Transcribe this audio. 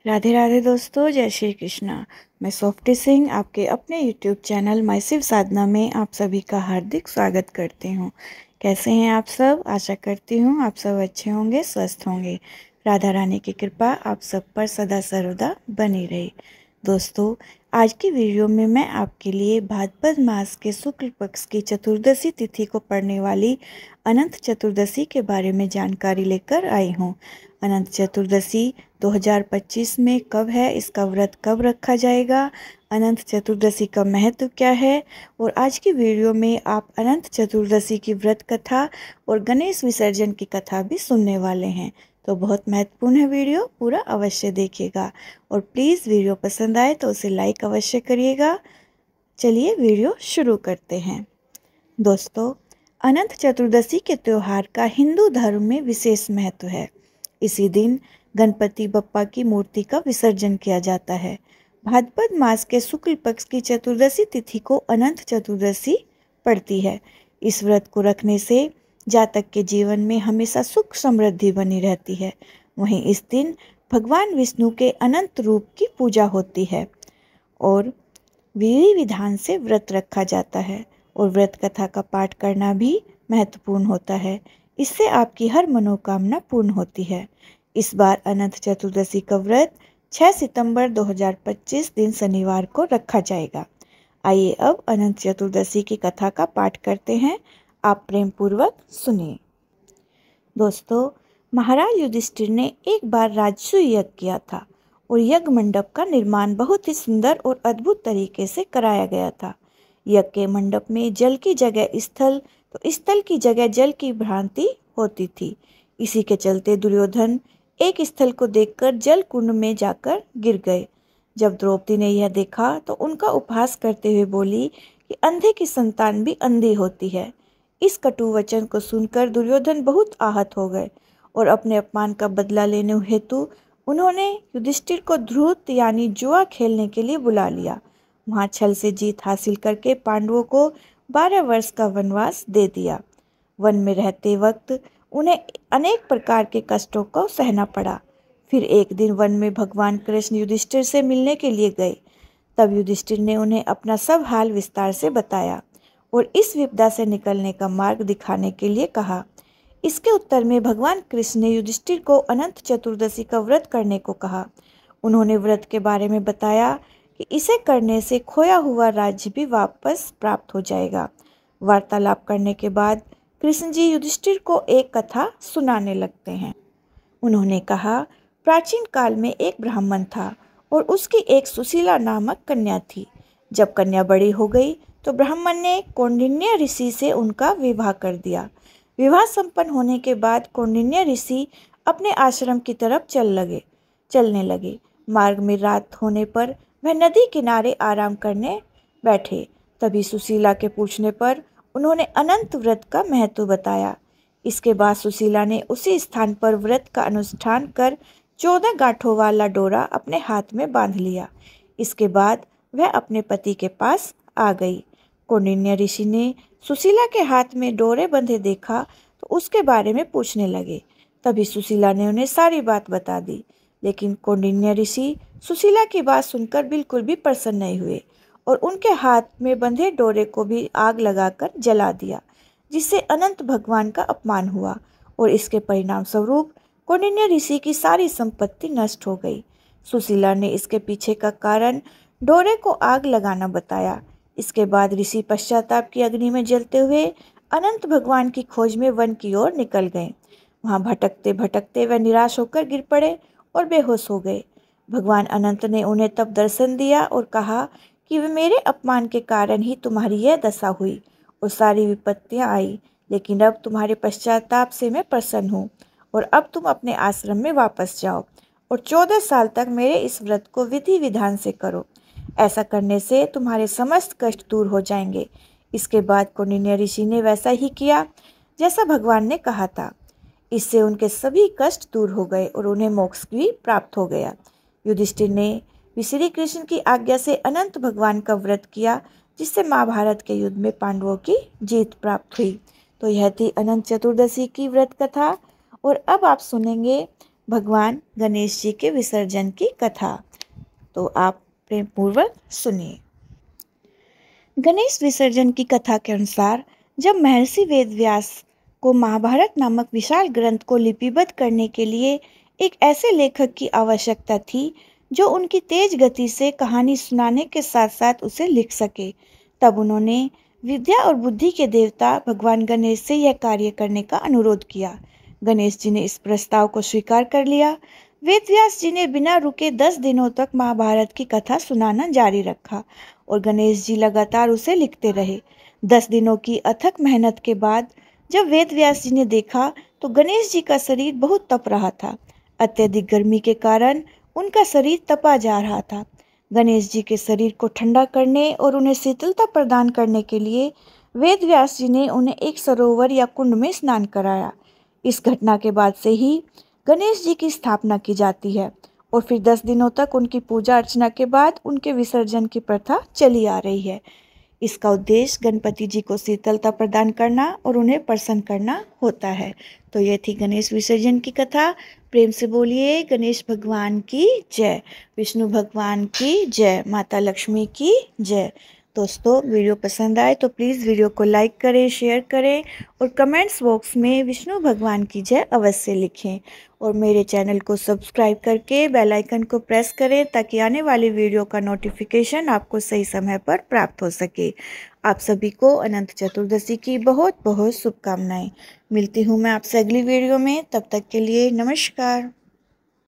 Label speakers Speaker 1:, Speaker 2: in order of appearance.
Speaker 1: राधे राधे दोस्तों, जय श्री कृष्णा। मैं सोफ्टी सिंह आपके अपने यूट्यूब चैनल माय शिव साधना में आप सभी का हार्दिक स्वागत करती हूँ। कैसे हैं आप सब? आशा करती हूँ आप सब अच्छे होंगे, स्वस्थ होंगे। राधा रानी की कृपा आप सब पर सदा सर्वदा बनी रहे। दोस्तों, आज की वीडियो में मैं आपके लिए भाद्रपद मास के शुक्ल पक्ष की चतुर्दशी तिथि को पड़ने वाली अनंत चतुर्दशी के बारे में जानकारी लेकर आई हूँ। अनंत चतुर्दशी 2025 में कब है, इसका व्रत कब रखा जाएगा, अनंत चतुर्दशी का महत्व क्या है, और आज की वीडियो में आप अनंत चतुर्दशी की व्रत कथा और गणेश विसर्जन की कथा भी सुनने वाले हैं। तो बहुत महत्वपूर्ण है वीडियो, पूरा अवश्य देखिएगा और प्लीज़ वीडियो पसंद आए तो उसे लाइक अवश्य करिएगा। चलिए वीडियो शुरू करते हैं। दोस्तों, अनंत चतुर्दशी के त्यौहार का हिंदू धर्म में विशेष महत्व है। इसी दिन गणपति बप्पा की मूर्ति का विसर्जन किया जाता है। भाद्रपद मास के शुक्ल पक्ष की चतुर्दशी तिथि को अनंत चतुर्दशी पड़ती है। इस व्रत को रखने से जातक के जीवन में हमेशा सुख समृद्धि बनी रहती है। वहीं इस दिन भगवान विष्णु के अनंत रूप की पूजा होती है और विधि विधान से व्रत रखा जाता है और व्रत कथा का पाठ करना भी महत्वपूर्ण होता है। इससे आपकी हर मनोकामना पूर्ण होती है। इस बार अनंत चतुर्दशी का व्रत 6 सितंबर 2025 दिन शनिवार को रखा जाएगा। आइए अब अनंत चतुर्दशी की कथा का पाठ करते हैं। आप प्रेम पूर्वक सुनिए। दोस्तों, महाराज युधिष्ठिर ने एक बार राजसूय यज्ञ किया था और यज्ञ मंडप का निर्माण बहुत ही सुंदर और अद्भुत तरीके से कराया गया था। यज्ञ के मंडप में जल की जगह स्थल तो स्थल की जगह जल की भ्रांति होती थी। इसी के चलते दुर्योधन एक स्थल को देखकर जल कुंड में जाकर गिर गए। जब द्रौपदी ने यह देखा तो उनका उपहास करते हुए बोली कि अंधे की संतान भी अंधी होती है। इस कटु वचन को सुनकर दुर्योधन बहुत आहत हो गए और अपने अपमान का बदला लेने हेतु उन्होंने युधिष्ठिर को ध्रुत यानी जुआ खेलने के लिए बुला लिया। वहां छल से जीत हासिल करके पांडवों को 12 वर्ष का वनवास दे दिया। वन में रहते वक्त उन्हें अनेक प्रकार के कष्टों को सहना पड़ा। फिर एक दिन वन में भगवान कृष्ण युधिष्ठिर से मिलने के लिए गए। तब युधिष्ठिर ने उन्हें अपना सब हाल विस्तार से बताया और इस विपदा से निकलने का मार्ग दिखाने के लिए कहा। इसके उत्तर में भगवान कृष्ण ने युधिष्ठिर को अनंत चतुर्दशी का व्रत करने को कहा। उन्होंने व्रत के बारे में बताया कि इसे करने से खोया हुआ राज्य भी वापस प्राप्त हो जाएगा। वार्तालाप करने के बाद कृष्ण जी युधिष्ठिर को एक कथा सुनाने लगते हैं। उन्होंने कहा, प्राचीन काल में एक ब्राह्मण था और उसकी एक सुशीला नामक कन्या थी। जब कन्या बड़ी हो गई तो ब्राह्मण ने कौंडिन्य ऋषि से उनका विवाह कर दिया। विवाह संपन्न होने के बाद कौंडिन्य ऋषि अपने आश्रम की तरफ चलने लगे। मार्ग में रात होने पर वह नदी किनारे आराम करने बैठे। तभी सुशीला के पूछने पर उन्होंने अनंत व्रत का महत्व बताया। इसके बाद सुशीला ने उसी स्थान पर व्रत का अनुष्ठान कर 14 गांठों वाला डोरा अपने हाथ में बांध लिया। इसके बाद वह अपने पति के पास आ गई। कौंडिन्य ऋषि ने सुशीला के हाथ में डोरे बंधे देखा तो उसके बारे में पूछने लगे। तभी सुशीला ने उन्हें सारी बात बता दी, लेकिन कौंडिन्य ऋषि सुशीला की बात सुनकर बिल्कुल भी प्रसन्न नहीं हुए और उनके हाथ में बंधे डोरे को भी आग लगाकर जला दिया, जिससे अनंत भगवान का अपमान हुआ और इसके परिणाम स्वरूप कौंडिन्य ऋषि की सारी संपत्ति नष्ट हो गई। सुशीला ने इसके पीछे का कारण डोरे को आग लगाना बताया। इसके बाद ऋषि पश्चाताप की अग्नि में जलते हुए अनंत भगवान की खोज में वन की ओर निकल गए। वहां भटकते भटकते वह निराश होकर गिर पड़े और बेहोश हो गए। भगवान अनंत ने उन्हें तब दर्शन दिया और कहा कि वे मेरे अपमान के कारण ही तुम्हारी यह दशा हुई और सारी विपत्तियां आई, लेकिन अब तुम्हारे पश्चाताप से मैं प्रसन्न हूँ और अब तुम अपने आश्रम में वापस जाओ और 14 साल तक मेरे इस व्रत को विधि विधान से करो। ऐसा करने से तुम्हारे समस्त कष्ट दूर हो जाएंगे। इसके बाद कौंडिन्य ऋषि ने वैसा ही किया जैसा भगवान ने कहा था। इससे उनके सभी कष्ट दूर हो गए और उन्हें मोक्ष भी प्राप्त हो गया। युधिष्ठिर ने भी श्री कृष्ण की आज्ञा से अनंत भगवान का व्रत किया, जिससे महाभारत के युद्ध में पांडवों की जीत प्राप्त हुई। तो यह थी अनंत चतुर्दशी की व्रत कथा। और अब आप सुनेंगे भगवान गणेश जी के विसर्जन की कथा। तो आप प्रेम पूर्वक सुनिए। गणेश विसर्जन की कथा के अनुसार जब महर्षि वेदव्यास को महाभारत नामक विशाल ग्रंथ को लिपिबद्ध करने के लिए एक ऐसे लेखक की आवश्यकता थी जो उनकी तेज गति से कहानी सुनाने के साथ साथ उसे लिख सके, तब उन्होंने विद्या और बुद्धि के देवता भगवान गणेश से यह कार्य करने का अनुरोध किया। गणेश जी ने इस प्रस्ताव को स्वीकार कर लिया। वेदव्यास जी ने बिना रुके 10 दिनों तक महाभारत की कथा सुनाना जारी रखा और गणेश जी लगातार उसे लिखते रहे। 10 दिनों की अथक मेहनत के बाद जब वेदव्यास जी ने देखा तो गणेश जी का शरीर बहुत तप रहा था। अत्यधिक गर्मी के कारण उनका शरीर तपा जा रहा था। गणेश जी के शरीर को ठंडा करने और उन्हें शीतलता प्रदान करने के लिए वेदव्यास जी ने उन्हें एक सरोवर या कुंड में स्नान कराया। इस घटना के बाद से ही गणेश जी की स्थापना की जाती है और फिर 10 दिनों तक उनकी पूजा अर्चना के बाद उनके विसर्जन की प्रथा चली आ रही है। इसका उद्देश्य गणपति जी को शीतलता प्रदान करना और उन्हें प्रसन्न करना होता है। तो ये थी गणेश विसर्जन की कथा। प्रेम से बोलिए गणेश भगवान की जय, विष्णु भगवान की जय, माता लक्ष्मी की जय। दोस्तों, वीडियो पसंद आए तो प्लीज़ वीडियो को लाइक करें, शेयर करें और कमेंट्स बॉक्स में विष्णु भगवान की जय अवश्य लिखें और मेरे चैनल को सब्सक्राइब करके बेल आइकन को प्रेस करें ताकि आने वाली वीडियो का नोटिफिकेशन आपको सही समय पर प्राप्त हो सके। आप सभी को अनंत चतुर्दशी की बहुत बहुत शुभकामनाएं। मिलती हूँ मैं आपसे अगली वीडियो में, तब तक के लिए नमस्कार।